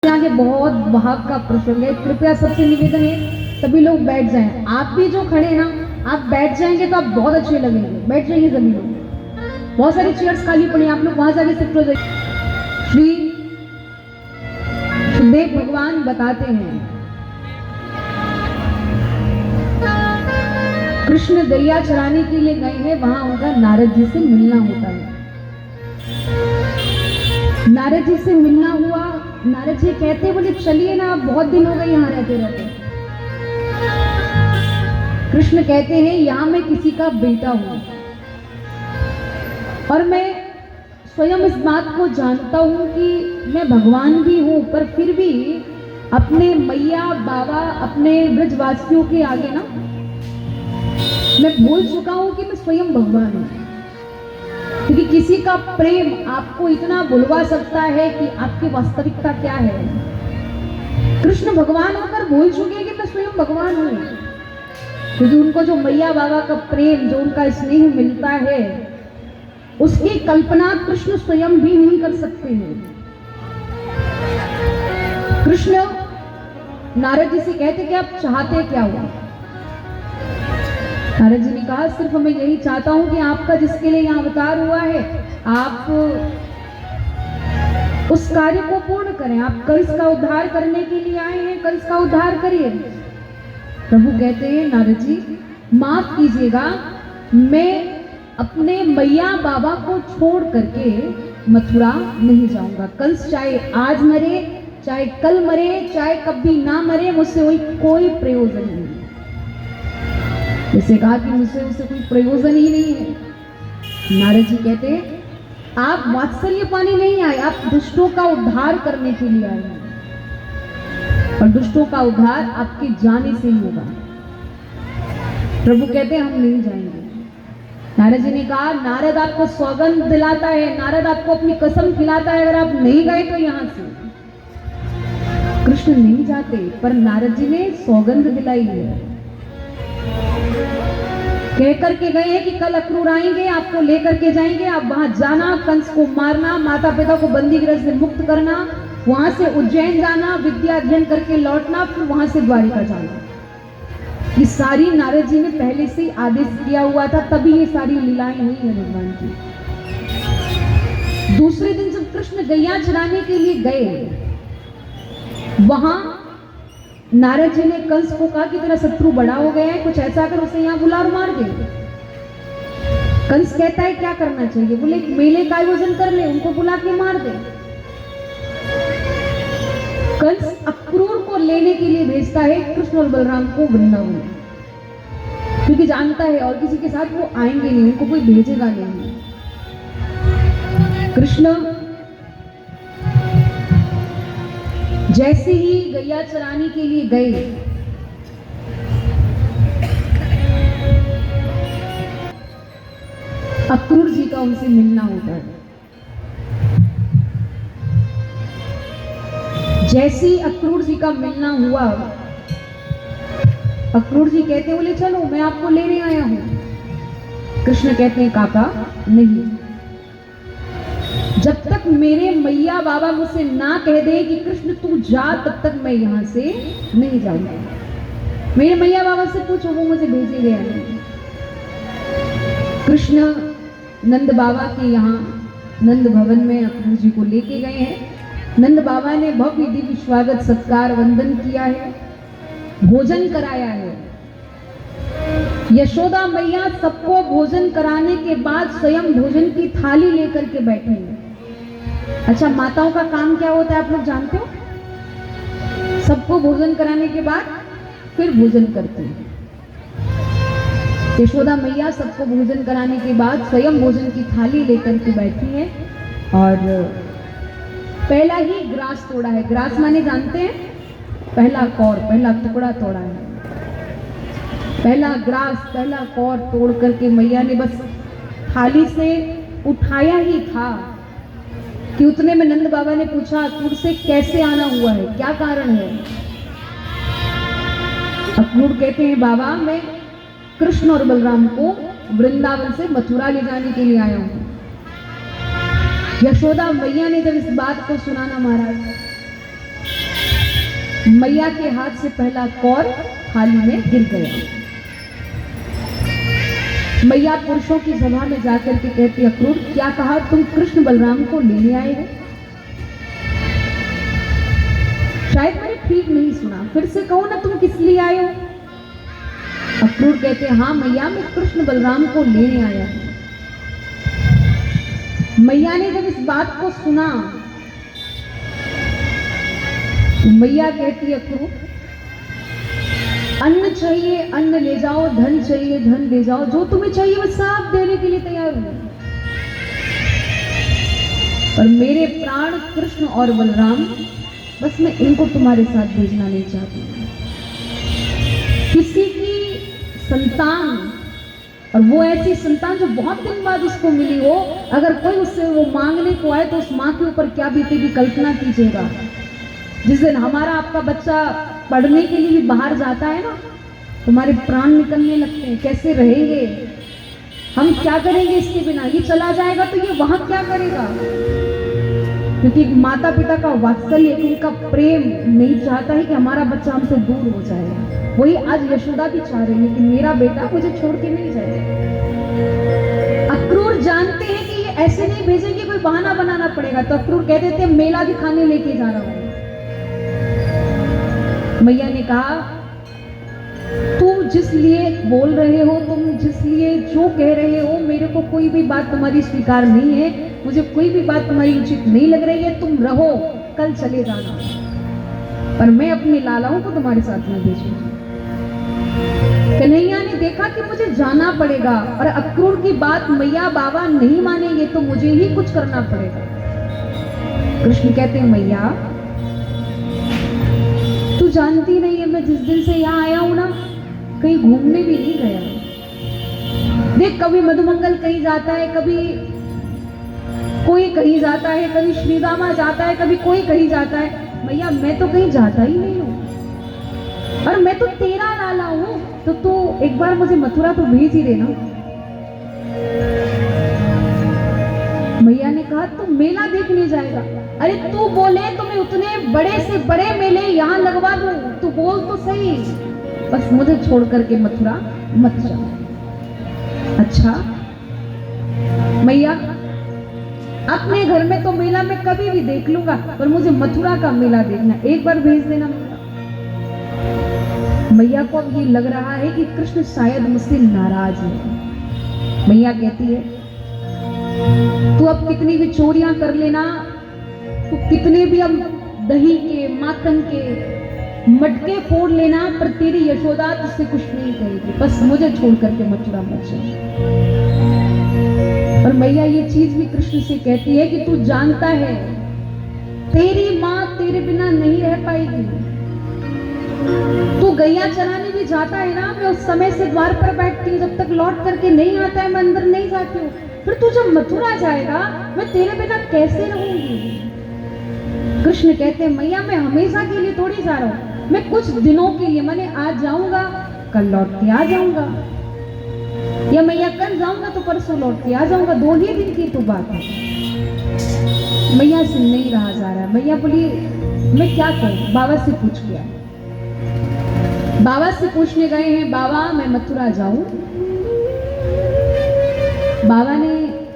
आगे बहुत भाग का प्रसंग है, कृपया सबसे निवेदन है सभी लोग बैठ जाएं। आप भी जो खड़े हैं ना, आप बैठ जाएंगे तो आप बहुत अच्छे लगेंगे। बैठ जाइए सभी लोग, बहुत सारी चेयर्स खाली पड़ी, आप लोग वहां जाके शिफ्ट हो जाइए। श्री सुखदेव भगवान बताते हैं, कृष्ण गैया चराने के लिए गए हैं, वहां उनका नारद जी से मिलना होता है। नारद जी से मिलना हुआ, नारद जी कहते बोले चलिए ना, आप बहुत दिन हो गए यहाँ रहते रहते। कृष्ण कहते हैं यहाँ मैं किसी का बेटा हूं और मैं स्वयं इस बात को जानता हूं कि मैं भगवान भी हूं, पर फिर भी अपने मैया बाबा अपने ब्रजवासियों के आगे ना मैं भूल चुका हूं कि मैं स्वयं भगवान हूं। क्योंकि किसी का प्रेम आपको इतना भुलवा सकता है कि आपकी वास्तविकता क्या है। कृष्ण भगवान होकर भूल चुके कि मैं स्वयं भगवान हूं, क्योंकि उनको जो मैया बाबा का प्रेम, जो उनका स्नेह मिलता है, उसकी कल्पना कृष्ण स्वयं भी नहीं कर सकते हैं। कृष्ण नारद जी से कहते कि आप चाहते क्या हो? नारद जी ने कहा सिर्फ मैं यही चाहता हूं कि आपका जिसके लिए यहाँ अवतार हुआ है, आप उस कार्य को पूर्ण करें। आप कंस का उद्धार करने के लिए आए हैं, कंस का उद्धार करिए। प्रभु कहते हैं नारद जी माफ कीजिएगा, मैं अपने मैया बाबा को छोड़ करके मथुरा नहीं जाऊंगा। कंस चाहे आज मरे, चाहे कल मरे, चाहे कभी ना मरे, मुझसे कोई प्रयोजन नहीं। जैसे कहा कि मुझसे उससे कोई प्रयोजन ही नहीं है। नारद जी कहते आप वात्सल्य पाने नहीं आए, आप दुष्टों का उद्धार करने के लिए आए हैं, और दुष्टों का उद्धार आपके जाने से ही होगा। प्रभु कहते हम नहीं जाएंगे। नारद जी ने कहा नारद आपको सौगंध दिलाता है, नारद आपको अपनी कसम खिलाता है, अगर आप नहीं गए तो यहां से। कृष्ण नहीं जाते, पर नारद जी ने सौगंध दिलाई है, कहकर के गए हैं कि कल अक्रूर आएंगे, आपको लेकर के जाएंगे, आप वहां जाना, कंस को मारना, माता पिता को बंदी गृह से मुक्त करना, वहां से उज्जैन जाना, विद्या अध्ययन करके लौटना, फिर वहां से द्वारिका जाना। ये सारी नारद जी ने पहले से आदेश किया हुआ था, तभी ये सारी लीलाएं हुई है भगवान की। दूसरे दिन जब कृष्ण गैया चराने के लिए गए, वहां नारद जी ने कंस को कहा कि तेरा शत्रु बड़ा हो गया है, कुछ ऐसा कर उसे यहाँ बुला और मार दे। कंस कहता है क्या करना चाहिए? बोले मेले का आयोजन कर ले, उनको बुला के मार दे। कंस अक्रूर को लेने के लिए भेजता है कृष्ण और बलराम को वृंदावन, क्योंकि जानता है और किसी के साथ वो आएंगे नहीं, उनको कोई भेजेगा नहीं। कृष्ण जैसे ही गैया चराने के लिए गए, अक्रूर जी का उनसे मिलना होता है। जैसे ही अक्रूर जी का मिलना हुआ, अक्रूर जी कहते बोले चलो मैं आपको लेने आया हूं। कृष्ण कहते हैं काका नहीं, जब तक मेरे मैया बाबा मुझसे ना कह दे कि कृष्ण तू जा, तब तक मैं यहां से नहीं जाऊंगा। मेरे मैया बाबा से पूछो, वो मुझे भेजे गया नहीं। कृष्ण नंद बाबा के यहाँ नंद भवन में अक्रूर जी को लेके गए हैं। नंद बाबा ने भव्य दिव्य स्वागत सत्कार वंदन किया है, भोजन कराया है। यशोदा मैया सबको भोजन कराने के बाद स्वयं भोजन की थाली लेकर के बैठे हैं। अच्छा, माताओं का काम क्या होता है आप लोग जानते हो? सबको भोजन कराने के बाद फिर भोजन करती हैं। यशोदा मैया सबको भोजन कराने के बाद स्वयं भोजन की थाली लेकर के बैठी है और पहला ही ग्रास तोड़ा है। ग्रास माने जानते हैं? पहला कौर, पहला टुकड़ा तोड़ा है। पहला ग्रास, पहला कौर तोड़ करके मैया ने बस थाली से उठाया ही था कि उतने में नंद बाबा ने पूछा अक्रूर से कैसे आना हुआ है, क्या कारण है? अक्रूर कहते हैं बाबा मैं कृष्ण और बलराम को वृंदावन से मथुरा ले जाने के लिए आया हूं। यशोदा मैया ने जब इस बात को सुना ना महाराज, मैया के हाथ से पहला कौर थाली में गिर गया। मैया पुरुषों की सभा में जाकर के कहती, अक्रूर क्या कहा, तुम कृष्ण बलराम को लेने आए हो? शायद मैंने ठीक नहीं सुना, फिर से कहो ना, तुम किस लिए आए हो? अक्रूर कहते, हाँ मैया, मैं कृष्ण बलराम को लेने आया हूं। मैया ने जब इस बात को सुना, मैया कहती है, अक्रूर अन्न चाहिए अन्न ले जाओ, धन चाहिए धन ले जाओ, जो तुम्हें चाहिए मैं सब देने के लिए तैयार हूं, पर मेरे प्राण कृष्ण और बलराम, बस मैं इनको तुम्हारे साथ भेजना नहीं चाहती। किसी की संतान, और वो ऐसी संतान जो बहुत दिन बाद उसको मिली हो, अगर कोई उससे वो मांगने को आए तो उस माँ के ऊपर क्या बीतेगी, कल्पना कीजिएगा। जिस दिन हमारा आपका बच्चा पढ़ने के लिए भी बाहर जाता है ना, तुम्हारे प्राण निकलने लगते हैं, कैसे रहेंगे, हम क्या करेंगे इसके बिना, ये चला जाएगा तो ये वहां क्या करेगा। क्योंकि माता पिता का वात्सल्य, उनका प्रेम नहीं चाहता है कि हमारा बच्चा हमसे दूर हो जाए। वही आज यशोदा भी चाह रही है कि मेरा बेटा मुझे छोड़ के नहीं जाए। अक्रूर जानते हैं कि ये ऐसे नहीं भेजेंगे, कोई बहाना बनाना पड़ेगा, तो अक्रूर कह देते मेला दिखाने लेके जा रहा हूं। मैया ने कहा, तुम जिस लिए बोल रहे हो, तुम जिस लिए जो कह रहे हो, मेरे को कोई भी बात तुम्हारी स्वीकार नहीं है, मुझे कोई भी बात तुम्हारी उचित नहीं लग रही है, तुम रहो, कल चले जाना, पर मैं अपने लालाओं को तुम्हारे साथ में भेजूंगी। कन्हैया ने देखा कि मुझे जाना पड़ेगा, और अक्रूर की बात मैया बाबा नहीं मानेंगे तो मुझे ही कुछ करना पड़ेगा। कृष्ण कहते हैं, मैया तू जानती नहीं है, मैं जिस दिन से यहाँ आया हूं ना, कहीं घूमने भी नहीं गया। देख, कभी मधुमंगल कहीं जाता है, कभी कोई कहीं जाता है, कभी श्रीदामा जाता है, कभी कोई कहीं जाता है। भैया मैं तो कहीं जाता ही नहीं हूं, और मैं तो तेरा लाला हूं, तो तू एक बार मुझे मथुरा तो भेज ही देना। मैया ने कहा, तू मेला देखने जाएगा? अरे तू बोले तो मैं उतने बड़े से बड़े मेले यहाँ लगवा दूं, तू बोल तो सही, बस मुझे छोड़ करके मथुरा मत जा। अच्छा मैया, अपने घर में तो मेला मैं कभी भी देख लूंगा, पर मुझे मथुरा का मेला देखना, एक बार भेज देना। मैया को अब ये लग रहा है कि कृष्ण शायद मुझसे नाराज है। मैया कहती है, तू अब कितनी भी चोरियां कर लेना, तू कितने भी अब दही के माखन के मटके फोड़ लेना, पर तेरी यशोदा तुझसे कुछ नहीं कहेगी, बस मुझे छोड़ करके मथुरा मत जा। और मैया ये चीज भी कृष्ण से कहती है कि तू जानता है तेरी माँ तेरे बिना नहीं रह पाएगी। तू गैया चराने भी जाता है ना, मैं उस समय से द्वार पर बैठती हूँ, जब तक लौट करके नहीं आता है मैं अंदर नहीं जाती हूँ। फिर तू जब मथुरा जाएगा, मैं तेरे बिना कैसे रहूंगी? कृष्ण कहते हैं, मैया मैं हमेशा के लिए थोड़ी जा रहा हूँ, मैं कुछ दिनों के लिए, मैंने आज जाऊंगा कल लौट के आ जाऊंगा, या मैया कल जाऊंगा तो परसों लौट के आ जाऊंगा, 2 ही दिन की तो बात है। मैया से नहीं रहा जा रहा। मैया बोली, मैं क्या करूं? बाबा से पूछ गया। बाबा से पूछने गए हैं, बाबा मैं मथुरा जाऊं? बाबा ने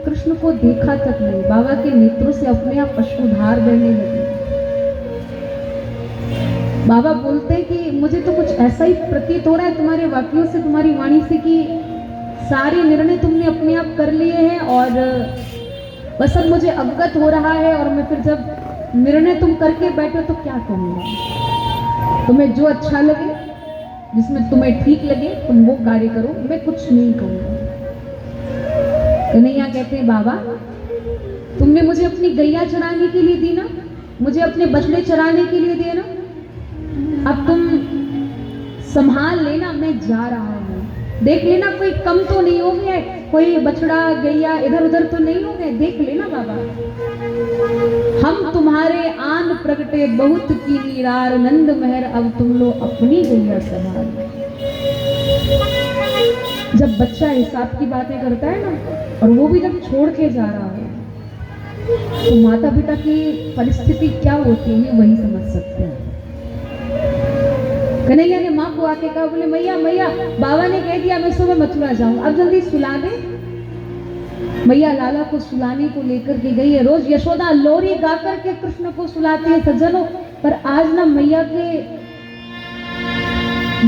कृष्ण को देखा तक नहीं, बाबा के नेत्रों से अपने आप अश्रुधार बहने लगे। बाबा बोलते हैं कि मुझे तो कुछ ऐसा ही प्रतीत हो रहा है तुम्हारे वाक्यों से, तुम्हारी वाणी से, कि सारे निर्णय तुमने अपने आप कर लिए हैं, और बस अब मुझे अवगत हो रहा है, और मैं फिर जब निर्णय तुम करके बैठो तो क्या कहूँगा? तुम्हें जो अच्छा लगे, जिसमें तुम्हें ठीक लगे तुम वो कार्य करो, मैं कुछ नहीं कहूँगा। कन्हैया कहते हैं, बाबा तुमने मुझे अपनी गैया चराने के लिए दी ना, मुझे अपने बछड़े चराने के लिए दिए ना, अब तुम संभाल लेना, मैं जा रहा हूँ। देख लेना कोई कम तो नहीं हो गया, कोई बछड़ा गैया इधर उधर तो नहीं हो गए, देख लेना बाबा। हम तुम्हारे आन प्रगटे बहुत की नीरार, नंद महर अब तुम लो अपनी गैया संभाल। जब बच्चा हिसाब की बातें करता है ना, और वो भी जब छोड़ के जा रहा है, तो माता पिता की परिस्थिति क्या होती है वही समझ सकते हैं। कन्हैया ने माँ को आके कहा, बोले मैया मैया बाबा ने कह दिया मैं सुबह मथुरा जाऊं, अब जल्दी सुला दे। मैया लाला को सुलाने को लेकर के गई है। रोज यशोदा लोरी गा करके कृष्ण को सुलाती है सज्जनों, पर आज ना मैया के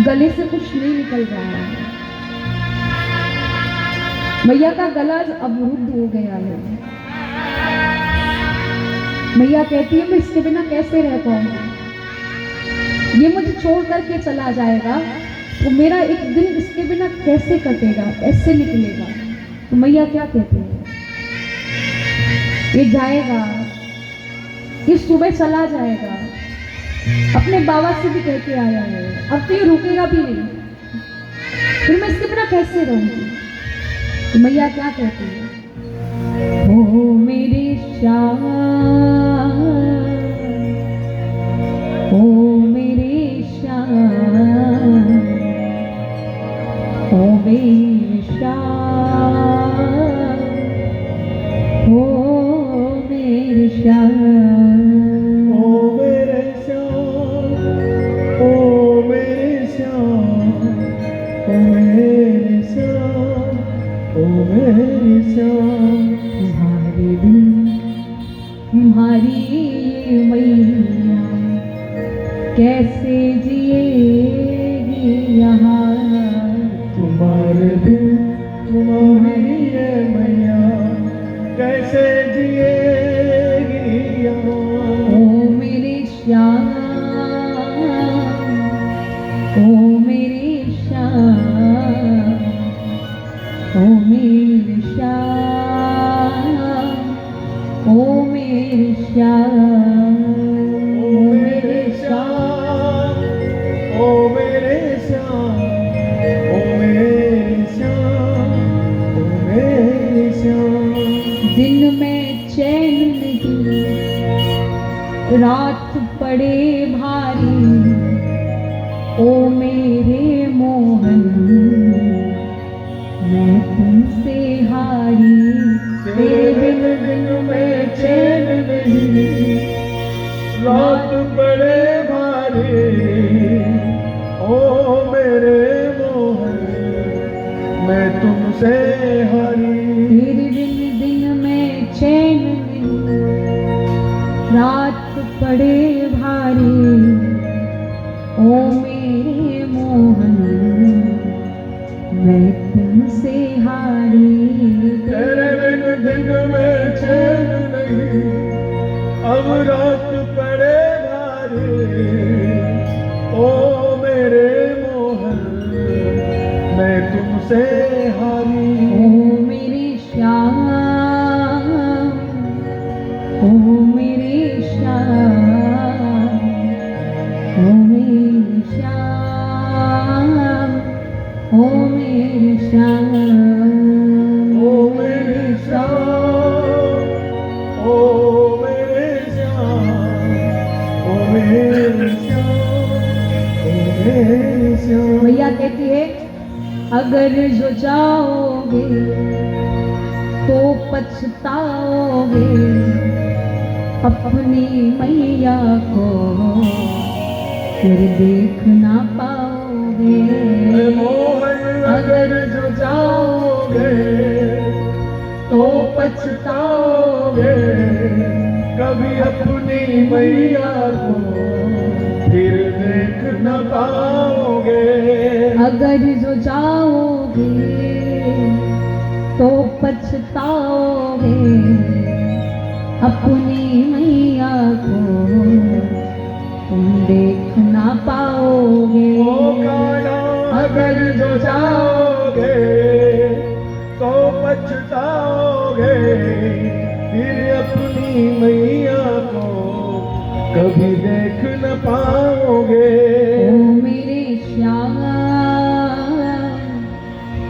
गले से कुछ नहीं निकल रहा है। मैया का गला अवरुद्ध हो गया है। मैया कहती है मैं इसके बिना कैसे रह पाऊंगी, ये मुझे छोड़ करके चला जाएगा तो मेरा एक दिन इसके बिना कैसे कटेगा, कैसे निकलेगा। तो मैया क्या कहती है, ये जाएगा, ये सुबह चला जाएगा, अपने बाबा से भी कह के आया है, अब तो ये रुकेगा भी नहीं, फिर मैं इसके बिना कैसे रहूंगी। तो मैया क्या कहती है, ओ मेरे श्याम, ओ मेरे श्याम, ओ मेरे श्याम, ओ मेरे श्याम, ओ मेरे श्याम, ओ मेरे श्याम, ओ मेरे श्याम, ओ मेरे श्याम। तुम्हारे बिन तुम्हारी ये मैया कैसे जिएगी यहाँ, तुम्हारे बिन तुम्हारी ये मैया कैसे जिएगी यहाँ। ओ मेरे श्याम, ओ मेरे श्याम, ओ मेरे श्याम, ओ मेरे श्याम, ओ मेरे श्याम, ओ मेरे श्याम, ओ मेरे श्याम, ओ मेरे श्याम। दिन में चैन नहीं, रात पड़े भारी, ओ मेरे मोहन मैं तुमसे हारी। तेरे बिन दिन में चैन नहीं, रात बड़े भारी, ओ मेरे मोहन मैं तुमसे हारी। तेरे बिन दिन में चैन नहीं, रात पड़े भारी, ओ मेरे मोहन मैं तुमसे हारी। तेरे बिन दिन में चैन नहीं, अब रात पड़े भारी, ओ मेरे मोहन मैं तुमसे हारी। ओ मेरे श्याम, ओ मेरे श्याम, ओ मेरे श्याम, ओ मेरे श्याम, ओ मेरे श्याम, ओ मेरे श्याम, ओ मेरे श्याम, ओ मेरे श्याम। मैया कहती है अगर जो जाओगे तो पछताओगे, अपनी मैया को फिर देख ना पाओगे। मोहन अगर जो जाओगे तो पछताओगे, कभी अपनी मैया को फिर देख न पाओगे। अगर जो जाओगे तो पछताओगे, अपनी मैया को तुम देख ना पाओगे। ओ कान्हा अगर जो जाओगे तो पछताओगे, फिर अपनी मैया को कभी देख न पाओगे। ओ मेरे श्याम,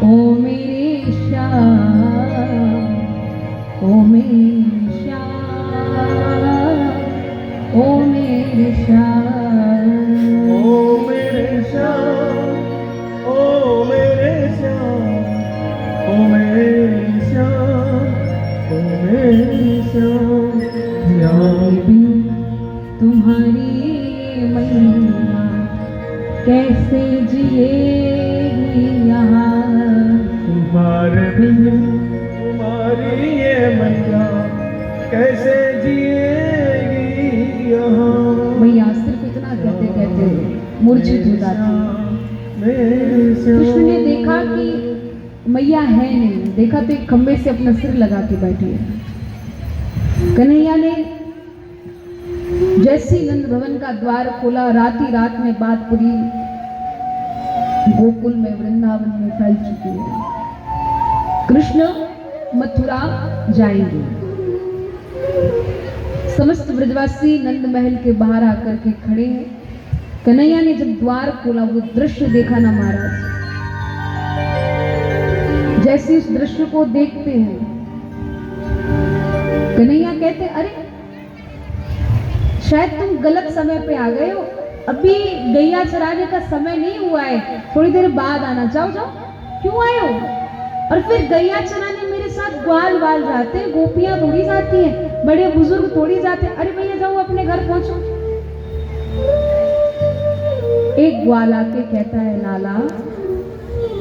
ओ मेरे श्याम, ओ मेरे श्याम, ओ मेरे कैसे जिएगी यहाँ, तुम्हारे बिन तुम्हारी ये मैया कैसे जिएगी यहाँ। मैया सिर्फ इतना कहते कहते मूर्छित हो जाती। कृष्ण ने देखा कि मैया है नहीं, देखा तो एक खंबे से अपना सिर लगा के बैठी है। कन्हैया ने जैसे ही नंद भवन का द्वार खोला, रात ही रात में बात पूरी गोकुल में, वृंदावन में फैल चुकी है। कृष्ण मथुरा जाएंगे। समस्त ब्रजवासी नंद महल के बाहर आकर के खड़े हैं। कन्हैया ने जब द्वार खोला, वो दृश्य देखा ना महाराज, जैसे उस दृश्य को देखते हैं कन्हैया कहते, अरे शायद तुम गलत समय पे आ गए हो, अभी गैया चराने का समय नहीं हुआ है, थोड़ी देर बाद आना। जाओ जाओ, क्यों आए हो? और फिर गैया चराने मेरे साथ ग्वाल वाल जाते हैं, गोपियां थोड़ी जाती हैं, बड़े बुजुर्ग थोड़ी जाते हैं। अरे भैया जाओ, अपने घर पहुंचो। एक ग्वाल आके कहता है, लाला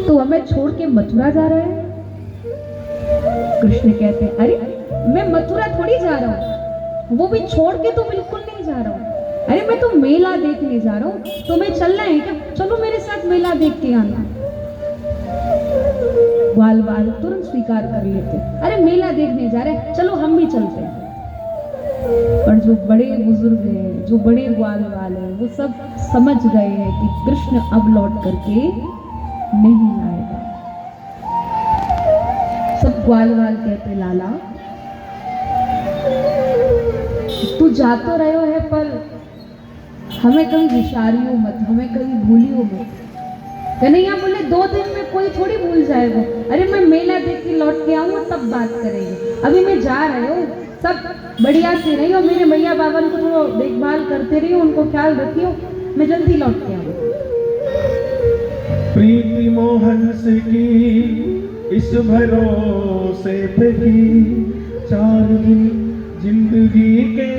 तो हमें छोड़ के मथुरा जा रहा है? कृष्ण कहते हैं, अरे मैं मथुरा थोड़ी जा रहा हूँ, वो भी छोड़ के तो बिल्कुल नहीं जा रहा हूँ। अरे मैं तो मेला देखने जा रहा हूँ, तुम्हें चलना है क्या? चलो मेरे साथ मेला देख के आना। ग्वाल वाल तुरंत स्वीकार कर लेते, अरे मेला देखने जा रहे हैं, चलो हम भी चलते हैं। पर जो बड़े बुजुर्ग हैं, जो बड़े ग्वाल वाल हैं, वो सब समझ गए हैं कि कृष्ण अब लौट करके नहीं आएगा। सब ग्वाल वाल कहते, लाला तू जा तो रहे है, पर हमें कभी विचारियो मत, हमें कभी भूलियो मत। कन्हैया बोले, 2 दिन में कोई थोड़ी भूल जाएगा। अरे मैं मेला देख के लौट के आऊंगा तब बात करेंगे, अभी मैं जा रही हूँ। सब बढ़िया से रही हो, मेरे मैया बाबा को थोड़ा देखभाल करते रहियो, उनको ख्याल रखियो, मैं जल्दी लौट के आऊंगा। प्रीति मोहन से की इस भरोसे पे की, 4 दिन जिंदगी के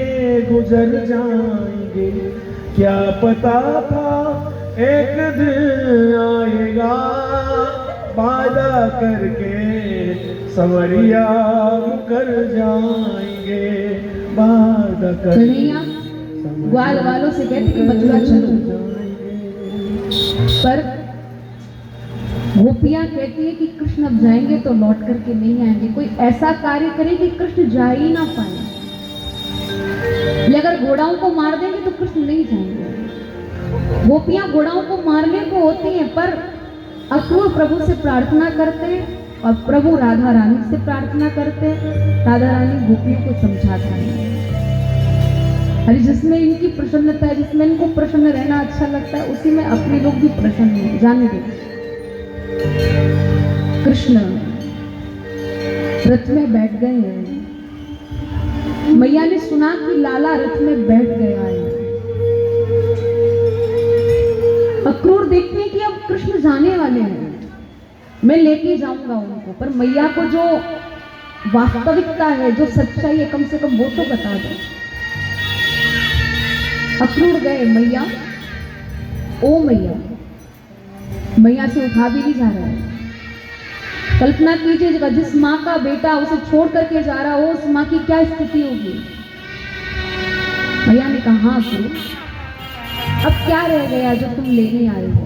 गुजर जाएंगे, क्या पता था एक दिन आएगा, वादा करके सवरिया कर जाएंगे, वादा कन्हैया ग्वाल वालों से कहते कि मथुरा चलो, पर गोपियां कहती है कि कृष्ण अब जाएंगे तो लौट करके नहीं आएंगे, कोई ऐसा कार्य करे कि कृष्ण जा ही ना पाए। अगर घोड़ाओं को मार देंगे तो कृष्ण नहीं जाएंगे। गोपियां घोड़ाओं को मारने को होती हैं, पर अक्रूर प्रभु से प्रार्थना करते और प्रभु राधा रानी से प्रार्थना करते। राधा रानी गोपियों को समझाता है, अरे जिसमें इनकी प्रसन्नता है, जिसमें इनको प्रसन्न रहना अच्छा लगता है, उसी में अपने लोग भी प्रसन्न हैं, जाने दो। कृष्ण रथ में बैठ गए हैं। मैया ने सुना कि लाला रथ में बैठ गया है। अक्रूर देखते हैं कि अब कृष्ण जाने वाले हैं, मैं लेके जाऊंगा उनको, पर मैया को जो वास्तविकता है, जो सच्चाई है, कम से कम वो तो बता दो। अक्रूर गए, मैया ओ मैया, मैया से उठा भी नहीं जा रहा है। कल्पना कीजिए, जिस माँ का बेटा उसे छोड़ करके जा रहा हो, उस माँ की क्या स्थिति होगी। मैया ने कहा, हाँ अक्रूर, अब क्या रह गया जो तुम लेने आए हो?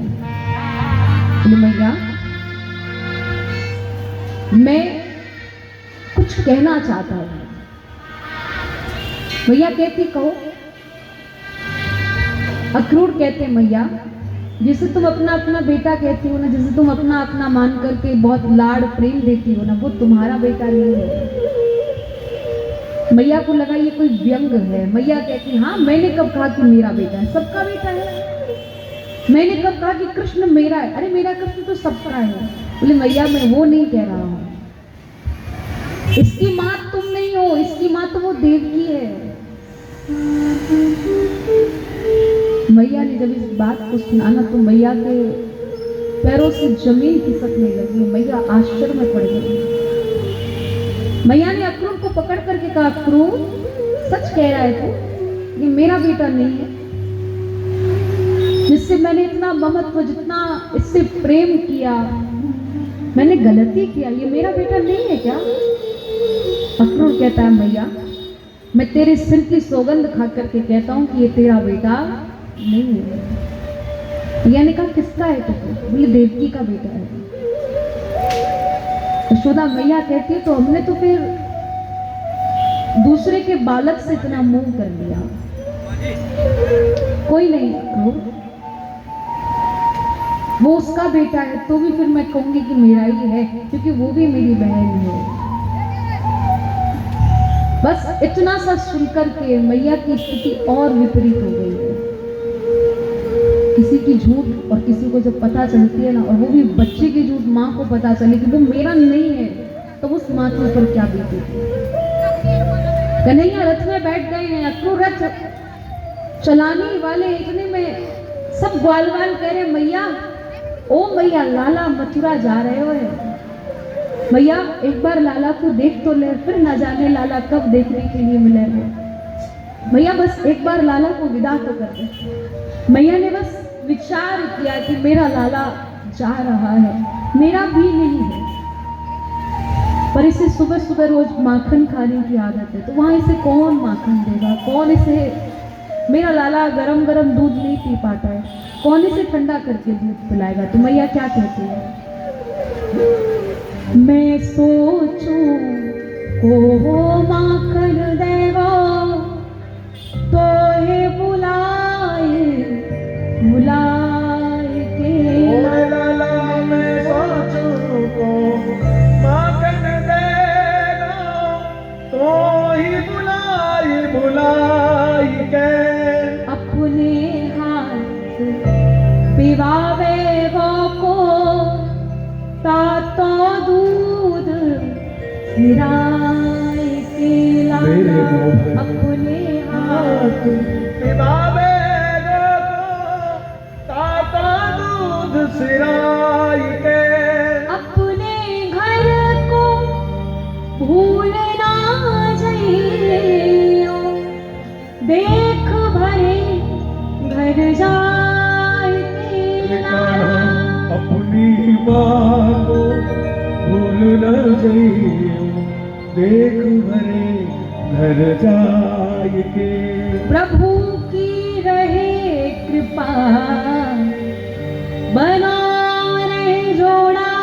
मैया मैं कुछ कहना चाहता हूं। मैया कहती, कहो। अक्रूर कहते, मैया जिसे तुम अपना अपना बेटा कहती हो ना, जिसे तुम अपना अपना मान करके बहुत लाड़ प्रेम देती हो ना, वो तुम्हारा बेटा नहीं है। मैया को लगा ये कोई व्यंग है। मैया कहती, हाँ मैंने कब कहा कि मेरा बेटा है, सबका बेटा है। मैंने कब कहा कि कृष्ण मेरा है? अरे मेरा कृष्ण तो सबका है। बोले मैया मैं वो नहीं कह रहा हूं, इसकी माँ तुम नहीं हो, इसकी माँ तो वो देवकी है। मैया ने जब इस बात को सुना ना, तो मैया के पैरों से जमीन खिसकने लगी। मैया आश्चर्य में पड़ गई। मैया ने अक्रूर को पकड़ करके कहा, अक्रूर सच कह रहा है तू, ये मेरा बेटा नहीं है। जिससे मैंने इतना ममत्व, जितना इससे प्रेम किया, मैंने गलती किया, ये मेरा बेटा नहीं है क्या? अक्रूर कहता है मैया, मैं तेरे सिर की सौगंध खा करके कहता हूँ कि ये तेरा बेटा नहीं है। मैया ने कहा किसका है तो? बोले देवकी का बेटा है। यशोदा मैया कहती है तो हमने तो फिर दूसरे के बालक से इतना मोह कर लिया। कोई नहीं अक्रूर, वो उसका बेटा है तो भी फिर मैं कहूंगी कि मेरा ही है, क्योंकि वो भी मेरी बहन है। बस इतना सा सुनकर के मैया की स्थिति और विपरीत हो गई है। किसी की झूठ और किसी को जब पता चलती है ना, और वो भी बच्चे की झूठ माँ को पता चले कि वो मेरा नहीं है, तो उस माँ के ऊपर क्या बीतेगी। कन्हैया रथ में बैठ गए हैं, अक्रूर रथ चलाने वाले इतने में सब ग्वाल ग्वाल कह रहे मैया, ओ मैया लाला मथुरा जा रहे हो है। मैया एक बार लाला को देख तो ले, फिर न जाने लाला कब देखने के लिए मिले हो। मैया बस एक बार लाला को विदा तो कर दे। मैया ने बस विचार किया कि मेरा लाला जा रहा है, मेरा भी नहीं है, पर इसे सुबह सुबह रोज माखन खाने की आदत है, तो वहां इसे कौन माखन देगा, कौन इसे, मेरा लाला गरम गरम दूध नहीं पी पाता है, कौन इसे ठंडा करके दूध पिलाएगा। तो मैया क्या कहती है, मैं सोचूं को माखन देगा तो ये बुलाए बुलाए के लाला, मैं सोचूं को माखन देगा तो ही बुलाए बुलाए के, अपने हाथ पिवावे वो को तातो दूध सिराए के लाला, अपने हाथ पिवावे को ताता दूध सिराई के, अपने घर को भूल ना जाइयो, देख भरे घर जाए के लाला, अपनी माँ को भूल न जाइयो, देख भरे घर जाए के। प्रभु की रहे कृपा, बना रहे जोड़ा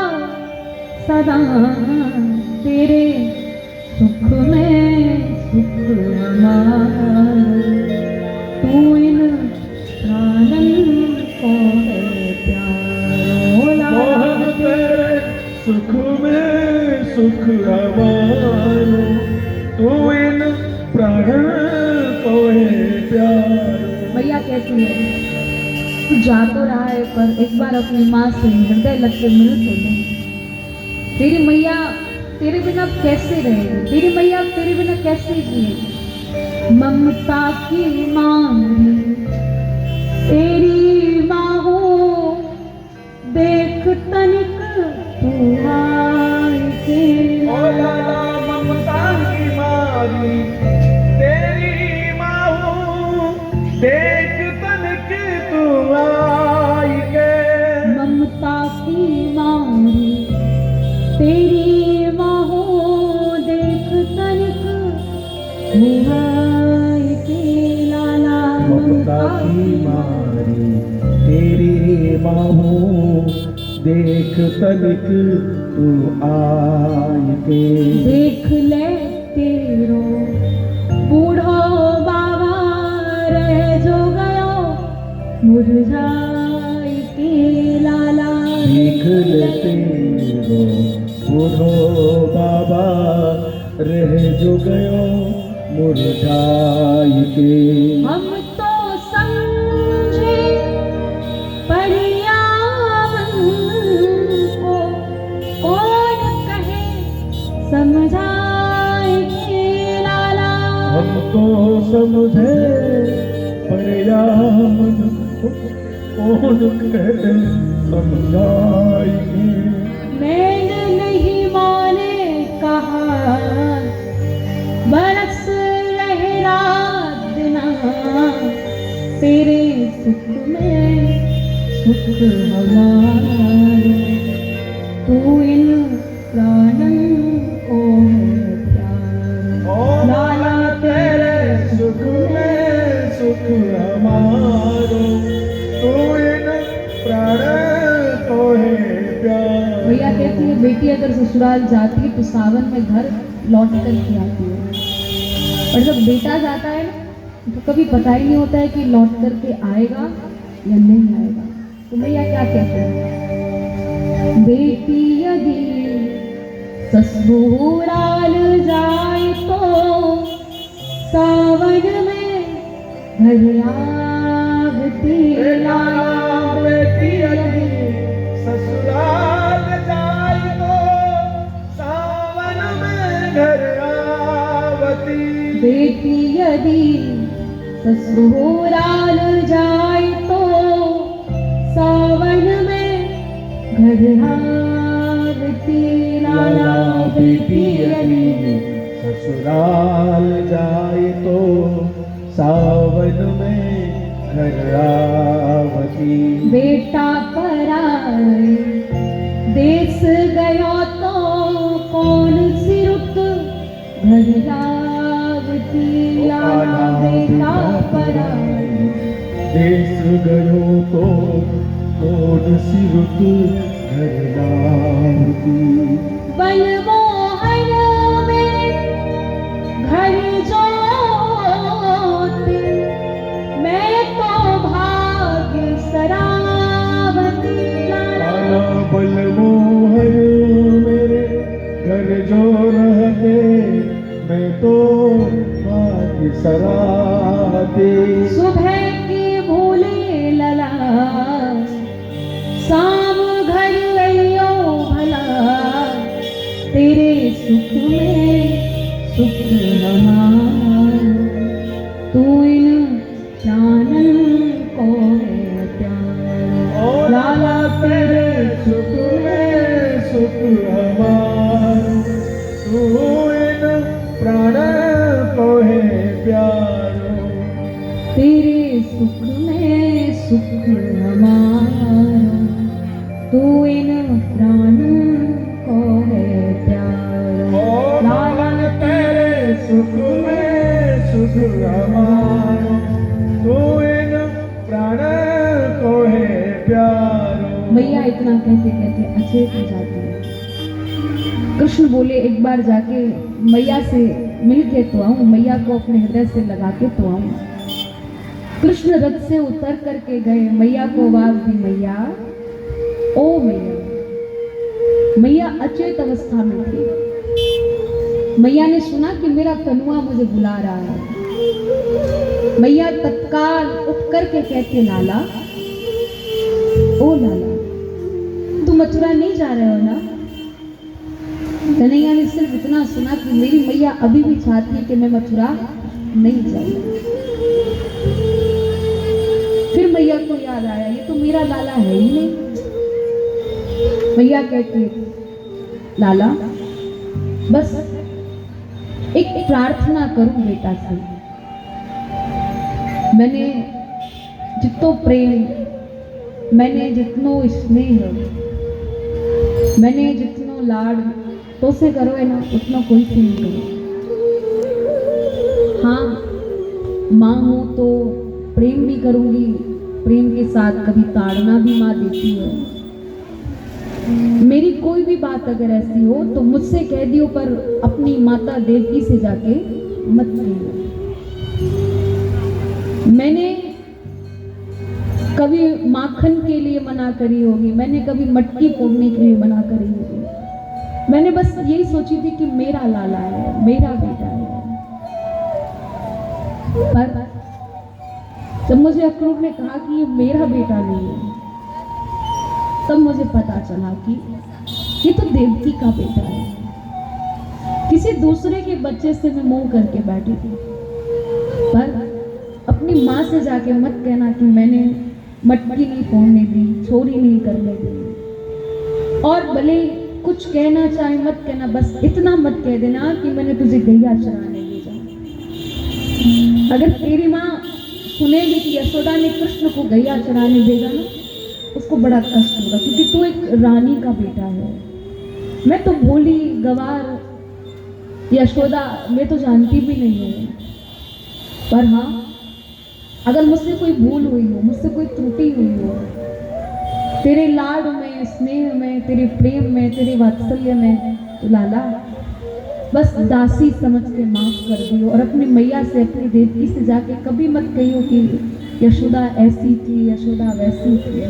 सदा, तेरे सुख में सुख हमारा, तू इन प्राणन को है प्यारो लागे, तेरे सुख में सुख हमारो, तू इन प्राण को है प्यारो। भैया कहती है तू जा तो रहा है, पर एक बार अपनी माँ से हृदय लग के मिल तो ले। तेरी मैया तेरे बिना कैसे रहेगी, तेरी मैया तेरे बिना कैसे जिएगी। ममता की माँ तेरी माँ हो, देख तनिक तू आए के ओ लाला, ममता की मारी तेरी माँ हूँ, देख तनिक तू आई के। ममता की मारी तेरी माँ हो, देख तनिक तू आए के लाला, ममता की मारी तेरी माँ हूँ, देख तनिक तू आई के। देख ले तेरो बूढ़ो बाबा रह जो गयो मुरझाए के लाला, देख ले तेरो बूढ़ो बाबा रह जो गयो मुरझाई के। हम तो समझे परियावन को, कौन कहे समझाए के लाला, हम तो समझे परियावन को, कौन कहते समझाएगी। मैंने नहीं माने कहा, बरस रहे रात दिना, तेरे सुख में सुख हमारो, तू इन प्राणन को है प्यारो। ओ लाला तेरे सुख में सुख हमारो, तू इन प्राण को है प्यारो। भैया कहती है बेटी अगर ससुराल जाती है तो सावन में घर लौट कर के आती है, और जब बेटा जाता है ना तो कभी पता ही नहीं होता है कि लौट कर के आएगा या नहीं आएगा। तो भैया क्या कहते हैं, बेटी यदि ससुराल जाए तो सावन में घर आवती लाला बेटी यदि ससुराल जाए तो सावन में घर आवती। बेटी यदि ससुराल जाए तो सावन में घर आवती। लाला बेटी यदि ससुराल जाए तो सावन में घर आवती। बेटा पराए देश गयो तो कौन सी रुत घर आवती। लाला बेटा पराए देश गयो तो कौन सी रुत घर आवती। बलमोहन में घर जोते, मैं तो भाग्य सरावती। लाला बलमोहन मेरे घर जो रहते, मैं तो भाग्य सराहते। सुबह की भूले लला शाम घर अइयो भला, तेरे सुख में सुख हमारो, तू इन प्राणन को है प्यारो। लाला तेरे सुख में सुख हमारो, तू इन प्राण को है प्यारो। तेरे सुख में सुख हमारो, तू इन प्राण को है प्यारो। लाला तेरे सुख में सुख हमारो, तू इन प्राण को है प्यारो। भैया इतना कहते कहते अचेत हो जाते हैं। कृष्ण बोले एक बार जाके मैया से मिल के तो आऊं, मैया को अपने हृदय से लगा के तो आऊं। कृष्ण रथ से उतर करके गए, मैया को आवाज दी, मैया ओ मैया। मैया अचेत अवस्था में थी। मैया ने सुना कि मेरा कनुआ मुझे बुला रहा है। मैया तत्काल उठ करके कहते, लाला ओ लाला, तुम मथुरा नहीं जा रहे हो ना? कन्हैया ने सिर्फ इतना सुना कि मेरी मैया अभी भी चाहती है कि मैं मथुरा नहीं जाऊं। फिर मैया को याद आया, ये तो मेरा लाला है ही नहीं। मैया कहती है, लाला बस एक प्रार्थना करूं बेटा से। मैंने जितो प्रेम, मैंने जितनो स्नेह, मैंने जितनो लाड तो से करो है ना, उतना कोई से नहीं करो। हाँ माँ हूं तो प्रेम भी करूंगी, प्रेम के साथ कभी ताड़ना भी माँ देती है। मेरी कोई भी बात अगर ऐसी हो तो मुझसे कह दियो, पर अपनी माता देवकी से जाके मत कहियो। मैंने कभी माखन के लिए मना करी होगी, मैंने कभी मटकी फोड़ने के लिए मना करी होगी। मैंने बस यही सोची थी कि मेरा लाला है, मेरा बेटा है। पर जब मुझे अक्रूर ने कहा कि ये मेरा बेटा नहीं है, तब मुझे पता चला कि ये तो देवकी का बेटा है। किसी दूसरे के बच्चे से मैं मोह करके बैठी थी। पर अपनी माँ से जाके मत कहना कि मैंने मटकी नहीं फोड़ने दी, चोरी नहीं करने दी। और भले कुछ कहना चाहे मत कहना, बस इतना मत कह देना कि मैंने तुझे गैया चराने भेजा। अगर तेरी माँ सुनेगी कि यशोदा ने कृष्ण को गैया चराने भेजा ना, उसको बड़ा कष्ट होगा, क्योंकि तू एक रानी का बेटा है। मैं तो भोली गवार यशोदा मैं तो जानती भी नहीं हूँ, पर हाँ, अगर मुझसे कोई भूल हुई हो, मुझसे कोई त्रुटि हुई हो, तेरे लाड में, स्नेह में, तेरे प्रेम में, तेरे वात्सल्य में, तो लाला बस दासी समझ के माफ कर दियो। और अपनी मैया से, अपनी देवकी से जाके कभी मत कहियो कि यशोदा ऐसी थी, यशोदा वैसी थी।